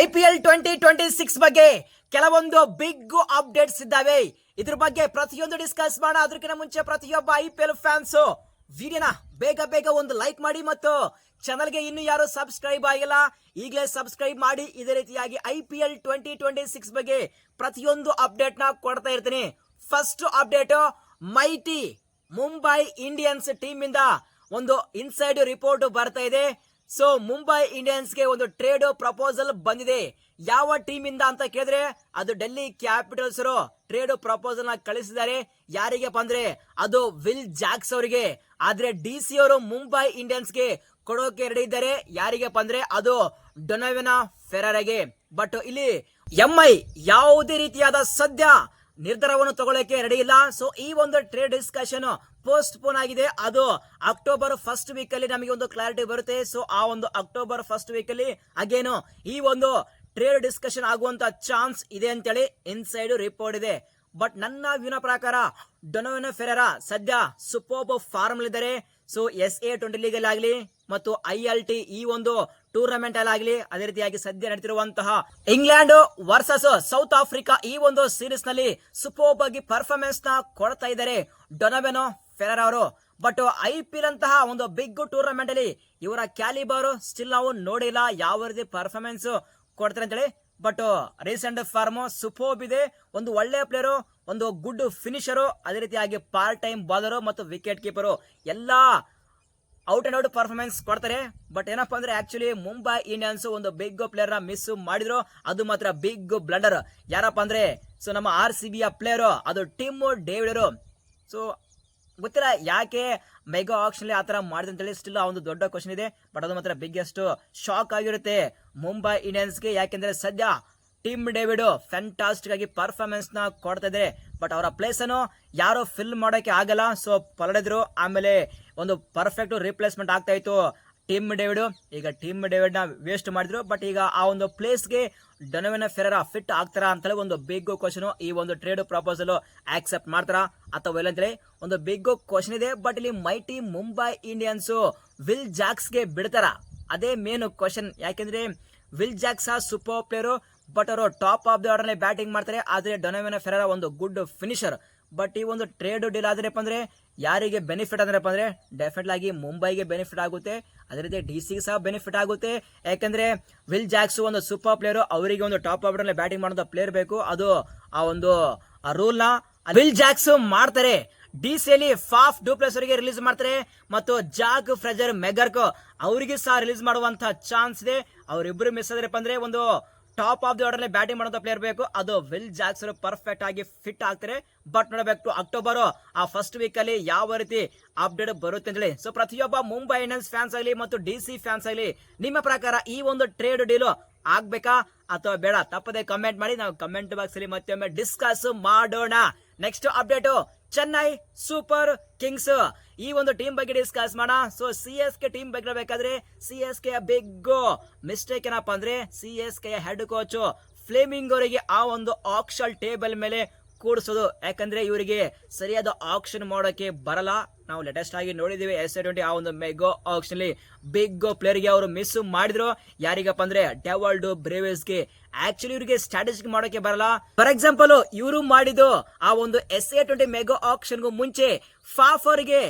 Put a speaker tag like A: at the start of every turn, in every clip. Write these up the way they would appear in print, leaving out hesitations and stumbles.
A: IPL 2026 ಬಗ್ಗೆ ಕೆಲವೊಂದು big updates ಇದ್ದಾವೆ. ಇದ್ರ ಬಗ್ಗೆ ಪ್ರತಿಯೊಂದು ಡಿಸ್ಕಸ್ ಮಾಡೋಣ. ಅದಕ್ಕಿಂತ ಮುಂಚೆ ಪ್ರತಿಯೊಬ್ಬ IPL ಫ್ಯಾನ್ಸ್ ವಿಡಿಯೋನ ಬೇಗ ಒಂದು ಲೈಕ್ ಮಾಡಿ ಮತ್ತು ಚಾನಲ್ಗೆ ಇನ್ನೂ ಯಾರು ಸಬ್ಸ್ಕ್ರೈಬ್ ಆಗಿಲ್ಲ ಈಗಲೇ ಸಬ್ಸ್ಕ್ರೈಬ್ ಮಾಡಿ. ಇದೇ ರೀತಿಯಾಗಿ IPL 2026 ಬಗ್ಗೆ ಪ್ರತಿಯೊಂದು ಅಪ್ಡೇಟ್ ನ ಕೊಡ್ತಾ ಇರ್ತೀನಿ. First update, mighty Mumbai Indians team ಇಂದ ಒಂದು ಇನ್ಸೈಡ್ ರಿಪೋರ್ಟ್ ಬರ್ತಾ ಇದೆ. ಸೊ ಮುಂಬೈ ಇಂಡಿಯನ್ಸ್ಗೆ ಒಂದು ಟ್ರೇಡ್ ಪ್ರಪೋಸಲ್ ಬಂದಿದೆ. ಯಾವ ಟೀಮ್ ಇಂದ ಅಂತ ಕೇಳಿದ್ರೆ ಅದು ಡೆಲ್ಲಿ ಕ್ಯಾಪಿಟಲ್ಸ್ ಟ್ರೇಡ್ ಪ್ರಪೋಸಲ್ ನ ಕಳಿಸಿದ್ದಾರೆ. ಯಾರಿಗೆ ಬಂದ್ರೆ ಅದು ವಿಲ್ ಜಾಕ್ಸ್ ಅವರಿಗೆ. ಆದ್ರೆ DC ಅವರು ಮುಂಬೈ ಇಂಡಿಯನ್ಸ್ಗೆ ಕೊಡೋಕೆ ರೆಡಿ ಇದ್ದಾರೆ. ಯಾರಿಗೆ ಬಂದ್ರೆ ಅದು ಡೊನೋವಿನ್ ಫೆರಾರಗೆ. ಬಟ್ ಇಲ್ಲಿ MI ಯಾವುದೇ ರೀತಿಯಾದ ಸದ್ಯ ನಿರ್ಧಾರವನ್ನು ತಗೊಳ್ಳಕ್ಕೆ ರೆಡಿ ಇಲ್ಲ. ಸೊ ಈ ಒಂದು ಟ್ರೇಡ್ ಡಿಸ್ಕಷನ್ ಪೋಸ್ಟ್ ಪೋನ್ ಆಗಿದೆ. ಅದು ಅಕ್ಟೋಬರ್ ಫಸ್ಟ್ ವೀಕ್ ಅಲ್ಲಿ ನಮಗೆ ಒಂದು ಕ್ಲಾರಿಟಿ ಬರುತ್ತೆ. ಸೊ ಆ ಒಂದು ಅಕ್ಟೋಬರ್ ಫಸ್ಟ್ ವೀಕ್ ಅಲ್ಲಿ ಅಗೇನು ಈ ಒಂದು ಟ್ರೇಡ್ ಡಿಸ್ಕಷನ್ ಆಗುವಂತ ಚಾನ್ಸ್ ಇದೆ ಅಂತೇಳಿ ಇನ್ಸೈಡ್ ರಿಪೋರ್ಟ್ ಇದೆ. ಬಟ್ ನನ್ನ ವಿನ ಪ್ರಕಾರ ಡೊನೋವಿನ್ ಫೆರಾರ ಸದ್ಯ ಸೂಪರ್ ಫಾರ್ಮ್ ಇದ್ದಾರೆ. ಸೊ SA20 ಲೀಗ್ ಅಲ್ಲಿ ಆಗಲಿ ಮತ್ತು ILT ಈ ಒಂದು ಟೂರ್ನಮೆಂಟ್ ಅಲ್ಲಿ ಆಗಲಿ, ಅದೇ ರೀತಿಯಾಗಿ ಸದ್ಯ ನಡೆದಿರುವಂತಹ ಇಂಗ್ಲೆಂಡ್ ವರ್ಸಸ್ ಸೌತ್ ಆಫ್ರಿಕಾ ಈ ಒಂದು ಸೀರೀಸ್ ನಲ್ಲಿ ಸೂಪರ್ ಆಗಿ ಪರ್ಫಾರ್ಮೆನ್ಸ್ ನ ಕೊಡ್ತಾ ಇದ್ದಾರೆ ಡೊನೋವಿನ್ ಫೆರಾರ ಅವರು. ಬಟ್ IPL ಅಂತಹ ಒಂದು ಬಿಗ್ ಟೂರ್ನಮೆಂಟ್ ಅಲ್ಲಿ ಇವರ ಕ್ಯಾಲಿಬರ್ ಸ್ಟಿಲ್ ನಾವು ನೋಡಿಲ್ಲ, ಯಾವ ರೀತಿ ಪರ್ಫಾರ್ಮೆನ್ಸ್ ಕೊಡ್ತಾರೆ ಅಂತೇಳಿ. ಬಟ್ ರೀಸೆಂಟ್ ಫಾರ್ಮ್ ಸೂಪರ್ ಇದೆ. ಒಂದು ಒಳ್ಳೆ ಪ್ಲೇಯರು, ಒಂದು ಗುಡ್ ಫಿನಿಷರು, ಅದೇ ರೀತಿಯಾಗಿ ಪಾರ್ಟ್ ಟೈಮ್ ಬಾಲರು ಮತ್ತು ವಿಕೆಟ್ ಕೀಪರು ಎಲ್ಲಾ ಔಟ್ ಅಂಡ್ ಔಟ್ ಪರ್ಫಾರ್ಮೆನ್ಸ್ ಕೊಡ್ತಾರೆ. ಬಟ್ ಏನಪ್ಪಾ ಅಂದ್ರೆ ಆಕ್ಚುಲಿ ಮುಂಬೈ ಇಂಡಿಯನ್ಸ್ ಒಂದು ಬಿಗ್ ಪ್ಲೇಯರ್ ನ ಮಿಸ್ ಮಾಡಿದ್ರು. ಅದು ಮಾತ್ರ ಬಿಗ್ ಬ್ಲಂಡರ್. ಯಾರಪ್ಪ ಅಂದ್ರೆ ಸೊ ನಮ್ಮ RCB ಪ್ಲೇಯರು ಅದು ಟಿಮ್ ಡೇವಿಡ್. ಸೊ ಗೊತ್ತಿಲ್ಲ ಯಾಕೆ ಮೆಗಾ ಆಕ್ಷನ್ ಆತರ ಮಾಡಿದೆ ಅಂತೇಳಿ, ಸ್ಟಿಲ್ ಆ ಒಂದು ದೊಡ್ಡ ಕ್ವಶನ್ ಇದೆ. ಬಟ್ ಅದು ಮಾತ್ರ ಬಿಗ್ಗೆಸ್ಟ್ ಶಾಕ್ ಆಗಿರುತ್ತೆ ಮುಂಬೈ ಇಂಡಿಯನ್ಸ್ಗೆ. ಯಾಕೆಂದ್ರೆ ಸದ್ಯ ಟಿಮ್ ಡೇವಿಡ್ ಫ್ಯಾಂಟಾಸ್ಟಿಕ್ ಆಗಿ ಪರ್ಫಾರ್ಮೆನ್ಸ್ ನ ಕೊಡ್ತಾ ಇದ್ದಾರೆ. ಬಟ್ ಅವರ ಪ್ಲೇಸ್ ಅನ್ನು ಯಾರು ಫಿಲ್ ಮಾಡೋಕೆ ಆಗಲ್ಲ. ಸೊ ಪಲಡಿದ್ರು, ಆಮೇಲೆ ಒಂದು ಪರ್ಫೆಕ್ಟ್ ರಿಪ್ಲೇಸ್ಮೆಂಟ್ ಆಗ್ತಾ ಇತ್ತು ಟಿಮ್ ಡೇವಿಡ್. ಈಗ ಟಿಮ್ ಡೇವಿಡ್ ನ ವೇಸ್ಟ್ ಮಾಡಿದ್ರು. ಬಟ್ ಈಗ ಆ ಒಂದು ಪ್ಲೇಸ್ಗೆ ಡೊನೋವಿನ್ ಫೆರಾರ ಫಿಟ್ ಆಗ್ತಾರಾ ಅಂತೇಳಿ ಒಂದು ಬಿಗ್ ಕ್ವಶನ್. ಈ ಒಂದು ಟ್ರೇಡ್ ಪ್ರಪೋಸಲ್ ಆಕ್ಸೆಪ್ಟ್ ಮಾಡ್ತಾರಾ ಅಥವಾ ಇಲ್ಲ ಅಂತೇಳಿ ಒಂದು ಬಿಗ್ ಕ್ವಶನ್ ಇದೆ. ಬಟ್ ಇಲ್ಲಿ mighty Mumbai Indians will Jacks ಗೆ ಬಿಡ್ತಾರ, ಅದೇ ಮೇನ್ ಕ್ವಶನ್. ಯಾಕೆಂದ್ರೆ will Jacks super player, but ಅವರು ಟಾಪ್ ಆಫ್ ದಿ ಆರ್ಡರ್ ನಲ್ಲಿ ಬ್ಯಾಟಿಂಗ್ ಮಾಡ್ತಾರೆ. ಆದ್ರೆ ಡೊನೋವಿನ್ ಫೆರಾರ ಒಂದು ಗುಡ್ ಫಿನಿಷರ್. ಬಟ್ ಈ ಒಂದು ಟ್ರೇಡ್ ಡೀಲ್ ಆದ್ರಪ್ಪ ಅಂದ್ರೆ ಯಾರಿಗೆ ಬೆನಿಫಿಟ್ ಅಂದ್ರಪ್ಪ ಅಂದ್ರೆ ಡೆಫಿನೆಟ್ ಆಗಿ ಮುಂಬೈಗೆ ಬೆನಿಫಿಟ್ ಆಗುತ್ತೆ, ಅದೇ ರೀತಿ DC ಸಹ ಬೆನಿಫಿಟ್ ಆಗುತ್ತೆ. ಯಾಕಂದ್ರೆ ವಿಲ್ ಜಾಕ್ಸ್ ಒಂದು ಸೂಪರ್ ಪ್ಲೇಯರ್, ಅವರಿಗೆ ಒಂದು ಟಾಪ್ ಆರ್ಡರ್ ನಲ್ಲಿ ಬ್ಯಾಟಿಂಗ್ ಮಾಡೋ ಪ್ಲೇಯರ್ ಬೇಕು. ಅದು ಆ ಒಂದು ರೂಲ್ ನ ವಿಲ್ ಜಾಕ್ಸ್ ಮಾಡ್ತಾರೆ. DC ಅಲ್ಲಿ ಫಾಫ್ ಡೂಪ್ಲೆಸ್ ಅವರಿಗೆ ರಿಲೀಸ್ ಮಾಡ್ತಾರೆ ಮತ್ತು ಜಾಕ್ ಫ್ರೆಜರ್ ಮೆಗರ್ಕ್ ಅವರಿಗೆ ಸಹ ರಿಲೀಸ್ ಮಾಡುವಂತ ಚಾನ್ಸ್ ಇದೆ. ಅವರಿಬ್ಬರು ಮಿಸ್ ಆದ್ರಪ್ಪ ಅಂದ್ರೆ ಒಂದು top of the order batting ಮಾಡೋ ಪ್ಲೇಯರ್ ಬೇಕು. ಅದು ವಿಲ್ ಜಾಕ್ಸ್ ಪರ್ಫೆಕ್ಟ್ ಆಗಿ ಫಿಟ್ ಆಗ್ತಾರೆ. ಬಟ್ ನೋಡಬೇಕು ಅಕ್ಟೋಬರ್ ಆ ಫಸ್ಟ್ ವೀಕ್ ಅಲ್ಲಿ ಯಾವ ರೀತಿ ಅಪ್ಡೇಟ್ ಬರುತ್ತೆ ಅಂತ ಹೇಳಿ. ಸೊ ಪ್ರತಿಯೊಬ್ಬ ಮುಂಬೈ ಇಂಡಿಯನ್ಸ್ ಫ್ಯಾನ್ಸ್ ಆಗಲಿ ಮತ್ತು DC ಫ್ಯಾನ್ಸ್ ಆಗಲಿ, ನಿಮ್ಮ ಪ್ರಕಾರ ಈ ಒಂದು ಟ್ರೇಡ್ ಡೀಲ್ ಆಗ್ಬೇಕಾ ಅಥವಾ ಬೇಡ ತಪ್ಪದೆ ಕಮೆಂಟ್ ಮಾಡಿ. ನಾವು ಕಮೆಂಟ್ ಬಾಕ್ಸ್ ಅಲ್ಲಿ ಮತ್ತೊಮ್ಮೆ ಡಿಸ್ಕಸ್ ಮಾಡೋಣ. Next update, Chennai super Kings ಈ ಒಂದು ಟೀಮ್ ಬಗ್ಗೆ ಡಿಸ್ಕಸ್ ಮಾಡೋಣ. ಸೊ CSK ಟೀಮ್ ಬಗ್ಗೆ ಬೇಕಾದ್ರೆ CSK ಬಿಗ್ ಮಿಸ್ಟೇಕ್ ಏನಪ್ಪಾ ಅಂದ್ರೆ CSK ಹೆಡ್ ಕೋಚ್ ಫ್ಲೇಮಿಂಗ್ ಅವರಿಗೆ ಆ ಒಂದು ಆಕ್ಷನ್ ಟೇಬಲ್ ಮೇಲೆ ಕೂಡಿಸೋದು. ಯಾಕಂದ್ರೆ ಇವರಿಗೆ ಸರಿಯಾದ ಆಕ್ಷನ್ ಮಾಡೋಕೆ ಬರಲ್ಲ. ನಾವು ಲೇಟೆಸ್ಟ್ ಆಗಿ ನೋಡಿದೀವಿ SA20 ಆ ಒಂದು ಮೆಗಾ ಆಕ್ಷನ್ ಅಲ್ಲಿ ಬಿಗ್ ಪ್ಲೇಯರ್ ಗೆ ಅವರು ಮಿಸ್ ಮಾಡಿದ್ರು. ಯಾರಿಗಪ್ಪ ಅಂದ್ರೆ ಡೆವಾಲ್ಡ್ ಬ್ರೇವೇಸ್ಗೆ. ಆಕ್ಚುಲಿ ಇವರಿಗೆ ಸ್ಟ್ರಾಟಜಿಕ್ ಮಾಡೋಕೆ ಬರಲ್ಲ. ಫಾರ್ ಎಕ್ಸಾಂಪಲ್ ಇವರು ಮಾಡಿದ್ದು ಆ ಒಂದು SA20 ಮೆಗಾ ಆಕ್ಷನ್ ಗೂ ಮುಂಚೆ ಫಾಫ್ ಅವರಿಗೆ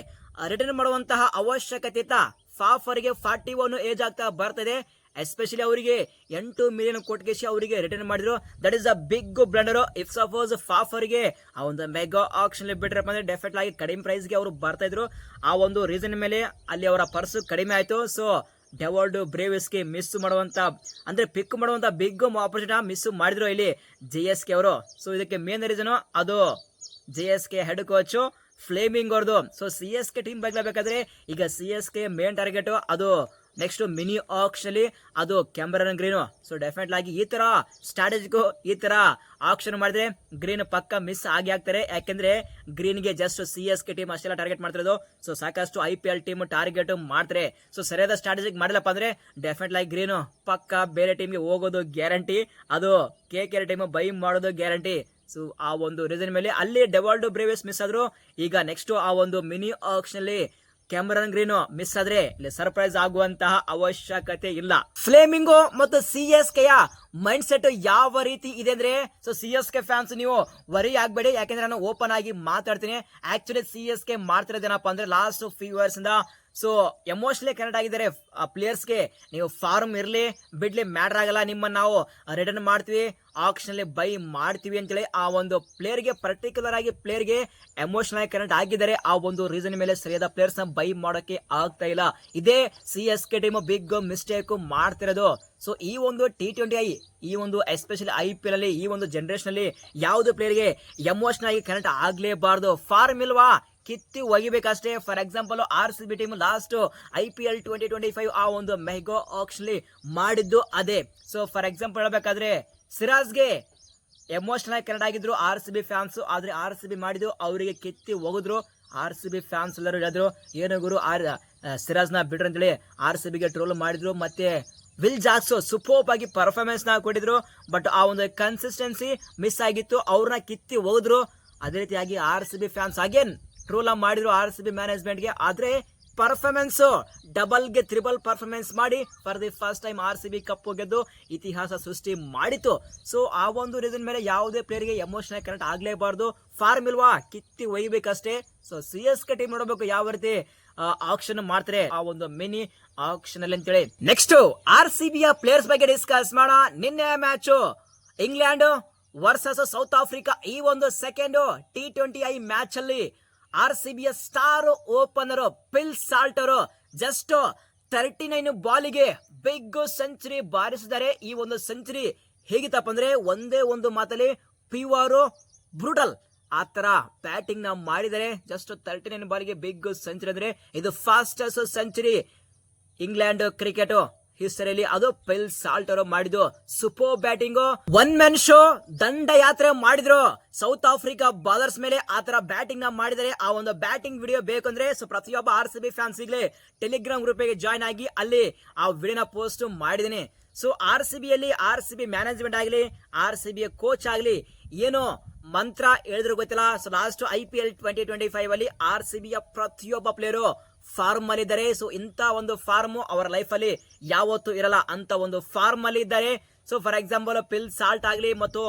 A: ರಿಟರ್ನ್ ಮಾಡುವಂತಹ ಅವಶ್ಯಕತೆ ಇತ್ತ. ಫಾಫ್ ಅವರಿಗೆ 41 ಏಜ್ ಆಗ್ತಾ ಬರ್ತದೆ. ಎಸ್ಪೆಷಲಿ ಅವರಿಗೆ 8 ಮಿಲಿಯನ್ ಕೊಟ್ಟಿಗೆ ಅವರಿಗೆ ರಿಟರ್ನ್ ಮಾಡಿದ್ರು. That is a big blunder. If suppose Faf ಅವರಿಗೆ ಆ ಒಂದು ಮೆಗಾ ಆಕ್ಷನ್ ಬಿಟ್ರಪ್ಪ ಅಂದ್ರೆ ಡೆಫಿನೆಟ್ ಆಗಿ ಕಡಿಮೆ ಪ್ರೈಸ್ ಗೆ ಅವರು ಬರ್ತಾ ಇದ್ರು. ಆ ಒಂದು ರೀಸನ್ ಮೇಲೆ ಅಲ್ಲಿ ಅವರ ಪರ್ಸ್ ಕಡಿಮೆ ಆಯ್ತು. ಸೊ ಡೆವಾಲ್ಡ್ ಬ್ರೇವಿಸ್ಗೆ ಮಿಸ್ ಮಾಡುವಂತ ಅಂದ್ರೆ ಪಿಕ್ ಮಾಡುವಂತ ಬಿಗ್ ಆಪರ್ಚುನಿಟಿ ಮಿಸ್ ಮಾಡಿದ್ರು ಇಲ್ಲಿ JSK ಅವರು. ಸೊ ಇದಕ್ಕೆ ಮೇನ್ ರೀಸನ್ ಅದು JSK ಹೆಡ್ ಕೋಚ್ ಫ್ಲೇಮಿಂಗ್ ಅವ್ರದ್ದು. ಸೊ CSK ಟೀಮ್ ಬೇಕಾದ್ರೆ ಈಗ CSK ಮೇನ್ ಟಾರ್ಗೆಟ್ ಅದು ನೆಕ್ಸ್ಟ್ ಮಿನಿ ಆಕ್ಷನ್ ಅಲ್ಲಿ ಅದು ಕ್ಯಾಮರನ್ ಗ್ರೀನ್. ಸೊ ಡೆಫಿನೆಟ್ ಆಗಿ ಈ ತರ ಸ್ಟ್ರಾಟಜಿಕ್ ಈ ತರ ಆಕ್ಷನ್ ಮಾಡಿದ್ರೆ ಗ್ರೀನ್ ಪಕ್ಕ ಮಿಸ್ ಆಗಿ ಆಗ್ತಾರೆ. ಯಾಕೆಂದ್ರೆ ಗ್ರೀನ್ ಗೆ ಜಸ್ಟ್ CSK ಟೀಮ್ ಅಷ್ಟೆಲ್ಲ ಟಾರ್ಗೆಟ್ ಮಾಡ್ತಿರೋದು. ಸೊ ಸಾಕಷ್ಟು IPL ಟೀಮ್ ಟಾರ್ಗೆಟ್ ಮಾಡ್ತಾರೆ. ಸೊ ಸರಿಯಾದ ಸ್ಟ್ರಾಟಜಿಕ್ ಮಾಡಿಲ್ಲಪ್ಪ ಅಂದ್ರೆ ಡೆಫಿನೆಟ್ ಆಗಿ ಗ್ರೀನ್ ಪಕ್ಕ ಬೇರೆ ಟೀಮ್ಗೆ ಹೋಗೋದು ಗ್ಯಾರಂಟಿ. ಅದು KKR ಟೀಮ್ ಬೈ ಮಾಡೋದು ಗ್ಯಾರಂಟಿ. ಸೊ ಆ ಒಂದು ರೀಸನ್ ಮೇಲೆ ಅಲ್ಲಿ ಡೆವಾಲ್ಡ್ ಬ್ರೇವಿಸ್ ಮಿಸ್ ಆದ್ರು. ಈಗ ನೆಕ್ಸ್ಟ್ ಆ ಒಂದು ಮಿನಿ ಆಕ್ಷನ್ ಅಲ್ಲಿ ಕ್ಯಾಮರನ್ ಗ್ರೀನ್ ಮಿಸ್ ಆದ್ರೆ ಇಲ್ಲಿ ಸರ್ಪ್ರೈಸ್ ಆಗುವಂತಹ ಅವಶ್ಯಕತೆ ಇಲ್ಲ. ಫ್ಲೇಮಿಂಗೋ ಮತ್ತು CSK ಯ ಮೈಂಡ್ ಸೆಟ್ ಯಾವ ರೀತಿ ಇದೆ ಅಂದ್ರೆ, ಸೊ CSK ಫ್ಯಾನ್ಸ್ ನೀವು ವರಿ ಆಗ್ಬೇಡಿ, ಯಾಕಂದ್ರೆ ನಾನು ಓಪನ್ ಆಗಿ ಮಾತಾಡ್ತೀನಿ. ಆಕ್ಚುಲಿ CSK ಮಾಡ್ತಿರೋದೇನಪ್ಪ ಅಂದ್ರೆ ಲಾಸ್ಟ್ ಫ್ಯೂ ಇಯರ್ಸ್ ಇಂದ ಸೊ ಎಮೋಷನಲಿ ಕನೆಕ್ಟ್ ಆಗಿದ್ದಾರೆ ಪ್ಲೇಯರ್ಸ್ಗೆ. ನೀವು ಫಾರ್ಮ್ ಇರಲಿ ಬಿಡ್ಲಿ ಮ್ಯಾಟರ್ ಆಗಲ್ಲ, ನಿಮ್ಮನ್ನು ನಾವು ರಿಟರ್ನ್ ಮಾಡ್ತೀವಿ, ಆಕ್ಷನಲ್ಲಿ ಬೈ ಮಾಡ್ತೀವಿ ಅಂತೇಳಿ ಆ ಒಂದು ಪ್ಲೇಯರ್ಗೆ ಪರ್ಟಿಕ್ಯುಲರ್ ಆಗಿ ಪ್ಲೇಯರ್ಗೆ ಎಮೋಷನಲ್ ಆಗಿ ಕನೆಕ್ಟ್ ಆಗಿದ್ದಾರೆ. ಆ ಒಂದು ರೀಸನ್ ಮೇಲೆ ಸರಿಯಾದ ಪ್ಲೇಯರ್ಸ್ ನ ಬೈ ಮಾಡೋಕೆ ಆಗ್ತಾ ಇಲ್ಲ. ಇದೇ CSK ಟೀಮ್ ಬಿಗ್ ಮಿಸ್ಟೇಕ್ ಮಾಡ್ತಿರೋದು. ಸೊ ಈ ಒಂದು T20I, ಈ ಒಂದು ಎಸ್ಪೆಷಲಿ IPL ಅಲ್ಲಿ ಈ ಒಂದು ಜನರೇಷನ್ ಅಲ್ಲಿ ಯಾವ್ದು ಪ್ಲೇಯರ್ಗೆ ಎಮೋಷನಲ್ ಆಗಿ ಕನೆಕ್ಟ್ ಆಗ್ಲೇಬಾರ್ದು. ಫಾರ್ಮ್ ಇಲ್ವಾ ಕಿತ್ತಿ ಒಗಿಬೇಕಷ್ಟೇ. For example RCB team last IPL 2025 ಆ ಒಂದು ಮೆಗಾ ಆಕ್ಷನ್ ಮಾಡಿದ್ದು ಅದೇ. ಸೊ ಫಾರ್ ಎಕ್ಸಾಂಪಲ್ ಹೇಳ್ಬೇಕಾದ್ರೆ ಸಿರಾಜ್ಗೆ ಎಮೋಷನಲ್ ಆಗಿ ಕನೆಕ್ಟ್ ಆಗಿದ್ರು RCB ಫ್ಯಾನ್ಸ್, ಆದ್ರೆ RCB ಮಾಡಿದ್ದು ಅವರಿಗೆ ಕಿತ್ತಿ ಹೋಗಿದ್ರು. RCB ಫ್ಯಾನ್ಸ್ ಎಲ್ಲರೂ ಹೇಳಿದ್ರು ಏನು ಗುರು ಸಿರಾಜ್ ನ ಬಿಡ್ರು ಅಂತೇಳಿ RCB ಗೆ ಟ್ರೋಲ್ ಮಾಡಿದ್ರು. ಮತ್ತೆ ವಿಲ್ ಜಾಕ್ಸ್ ಸೂಪರ್ ಆಗಿ ಪರ್ಫಾರ್ಮೆನ್ಸ್ ನ ಕೊಟ್ಟಿದ್ರು, ಬಟ್ ಆ ಒಂದು ಕನ್ಸಿಸ್ಟೆನ್ಸಿ ಮಿಸ್ ಆಗಿತ್ತು, ಅವ್ರನ್ನ ಕಿತ್ತಿ ಹೋದ್ರು. ಅದೇ ರೀತಿಯಾಗಿ RCB ಫ್ಯಾನ್ಸ್ ಅಗೇನ್ ಟ್ರೋಲ್ ಮಾಡಿದ್ರು RCB ಮ್ಯಾನೇಜ್ಮೆಂಟ್ ಗೆ. ಆದ್ರೆ ಪರ್ಫಾರ್ಮೆನ್ಸ್ ಡಬಲ್ ಗೆ ತ್ರಿಬಲ್ ಪರ್ಫಾರ್ಮೆನ್ಸ್ ಮಾಡಿ for the first time RCB cup ಗೆದ್ದು ಇತಿಹಾಸ ಸೃಷ್ಟಿ ಮಾಡಿತು. ಸೊ ಆ ಒಂದು ರೀಸನ್ ಮೇಲೆ ಯಾವುದೇ ಪ್ಲೇಯರ್ಗೆ ಎಮೋಷನಲ್ ಕನೆಕ್ಟ್ ಆಗ್ಲೇಬಾರ್ದು. ಫಾರ್ಮ್ ಇಲ್ವಾ ಕಿತ್ತಿ ಒಯ್ಯಬೇಕಷ್ಟೇ. ಸೊ CSK ಟೀಮ್ ನೋಡಬೇಕು ಯಾವ ರೀತಿ ಆಕ್ಷನ್ ಮಾಡ್ತಾರೆ ಆ ಒಂದು ಮಿನಿ ಆಕ್ಷನ್ ಅಲ್ಲಿ ಅಂತೇಳಿ. ನೆಕ್ಸ್ಟ್ RCB ಯ ಪ್ಲೇಯರ್ಸ್ ಬಗ್ಗೆ ಡಿಸ್ಕಸ್ ಮಾಡೋಣ. ನಿನ್ನೆ match England versus South Africa, ಈ ಒಂದು ಸೆಕೆಂಡ್ T20I ಮ್ಯಾಚ್ ಅಲ್ಲಿ RCB ಯ star opener Phil Salter just 39 ಬಾಲಿಗೆ ಬಿಗ್ ಸೆಂಚುರಿ ಬಾರಿಸಿದ್ದಾರೆ. ಈ ಒಂದು ಸೆಂಚುರಿ ಹೇಗಿತ್ತಪ್ಪ ಅಂದ್ರೆ ಒಂದೇ ಒಂದು ಮಾತಲ್ಲಿ ಪ್ಯೂರ್ ಬ್ರೂಟಲ್ ಆ ತರ ಬ್ಯಾಟಿಂಗ್ ನ ಮಾಡಿದರೆ. ಜಸ್ಟ್ 39 ಬಾಲಿಗೆ ಬಿಗ್ ಸೆಂಚುರಿ ಅಂದ್ರೆ ಇದು ಫಾಸ್ಟೆಸ್ಟ್ ಸೆಂಚುರಿ ಇಂಗ್ಲೆಂಡ್ ಕ್ರಿಕೆಟ್ ಹಿಸ್ಟರಿಯಲ್ಲಿ ಅದು ಫಿಲ್ ಸಾಲ್ಟರ್ ಮಾಡಿದ್ದು. Super batting, one man show, ದಂಡ ಯಾತ್ರೆ ಮಾಡಿದ್ರು ಸೌತ್ ಆಫ್ರಿಕಾ ಬಾಲರ್ಸ್ ಮೇಲೆ. ಆ ತರ ಬ್ಯಾಟಿಂಗ್ ನ ಮಾಡಿದರೆ ಆ ಒಂದು ಬ್ಯಾಟಿಂಗ್ ವಿಡಿಯೋ ಬೇಕಂದ್ರೆ ಸೊ ಪ್ರತಿಯೊಬ್ಬ RCB ಫ್ಯಾನ್ಸ್ ಈಗಲೇ ಟೆಲಿಗ್ರಾಮ್ ಗ್ರೂಪ್ ಗೆ ಜಾಯ್ನ್ ಆಗಿ ಅಲ್ಲಿ ಆ ವಿಡಿಯೋನ ಪೋಸ್ಟ್ ಮಾಡಿದೀನಿ. ಸೊ RCB ಯಲ್ಲಿ RCB ಮ್ಯಾನೇಜ್ಮೆಂಟ್ ಆಗಲಿ RCB ಕೋಚ್ ಆಗಲಿ ಏನೋ ಮಂತ್ರ ಹೇಳಿದ್ರು ಗೊತ್ತಿಲ್ಲ. ಸೊ ಲಾಸ್ಟ್ IPL 2025 ಅಲ್ಲಿ RCB ಯ ಪ್ರತಿಯೊಬ್ಬ ಪ್ಲೇಯರು ಫಾರ್ಮ್ ಅಲ್ಲಿ ಇದ್ದಾರೆ. ಸೊ ಇಂತ ಒಂದು ಫಾರ್ಮ್ ಅವರ ಲೈಫ್ ಅಲ್ಲಿ ಯಾವತ್ತೂ ಇರಲ್ಲ, ಅಂತ ಒಂದು ಫಾರ್ಮ್ ಅಲ್ಲಿ ಇದ್ದಾರೆ. So for example Phil Salt ಆಗಲಿ ಮತ್ತು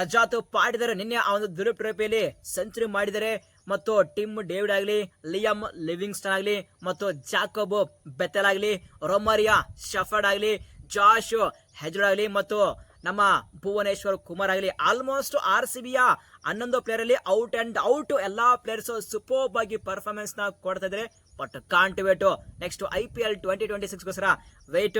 A: ರಜಾತ್ ಪಾಟಿದಾರ್ ನಿನ್ನೆ ಆ ಒಂದು ದುಲೀಪ್ ಟ್ರೋಫಿಯಲ್ಲಿ ಸೆಂಚುರಿ ಮಾಡಿದ್ದಾರೆ. ಮತ್ತು ಟಿಮ್ ಡೇವಿಡ್ ಆಗಲಿ, ಲಿಯಮ್ ಲಿವಿಂಗ್ಸ್ಟನ್ ಆಗಲಿ, ಮತ್ತು ಜಾಕೋಬ್ ಬೆತೆಲ್ ಆಗಲಿ, ರೊಮಾರಿಯಾ ಶಫರ್ಡ್ ಆಗಲಿ, ಜಾಶ್ ಹೆಜ್ಡ್ ಆಗಲಿ, ಮತ್ತು ನಮ್ಮ ಭುವನೇಶ್ವರ್ ಕುಮಾರ್ ಆಗಲಿ, ಆಲ್ಮೋಸ್ಟ್ RCB ಯ 11 ಪ್ಲೇಯರ್ ಅಲ್ಲಿ ಔಟ್ ಅಂಡ್ ಔಟ್ ಎಲ್ಲಾ ಪ್ಲೇಯರ್ಸ್ ಸೂಪರ್ ಆಗಿ ಪರ್ಫಾರ್ಮೆನ್ಸ್ ನ ಕೊಡ್ತಾ ಇದ್ದಾರೆ. But can't wait next IPL 2026 ಗೋಸ್ಕರ ವೇಟ್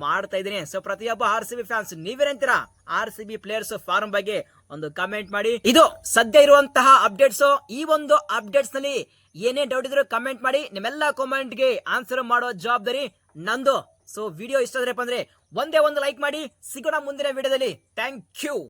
A: ಮಾಡ್ತಾ ಇದ್ದೀನಿ. ಸೊ ಪ್ರತಿಯೊಬ್ಬ RCB ಫ್ಯಾನ್ಸ್ ನೀವೇನಂತೀರಾ RCB ಪ್ಲೇಯರ್ಸ್ ಫಾರ್ಮ್ ಬಗ್ಗೆ ಒಂದು ಕಮೆಂಟ್ ಮಾಡಿ. ಇದು ಸದ್ಯ ಇರುವಂತಹ ಅಪ್ಡೇಟ್ಸ್. ಈ ಒಂದು ಅಪ್ಡೇಟ್ಸ್ ನಲ್ಲಿ ಏನೇ ಡೌಟ್ ಇದ್ರು ಕಮೆಂಟ್ ಮಾಡಿ, ನಿಮ್ಮೆಲ್ಲ ಕಾಮೆಂಟ್ ಗೆ ಆನ್ಸರ್ ಮಾಡೋ ಜವಾಬ್ದಾರಿ ನಂದು. ಸೊ ವಿಡಿಯೋ ಇಷ್ಟ ಆದ್ರಪ್ಪ ಅಂದ್ರೆ ಒಂದೇ ಒಂದು ಲೈಕ್ ಮಾಡಿ. ಸಿಗೋಣ ಮುಂದಿನ ವಿಡಿಯೋದಲ್ಲಿ. Thank you.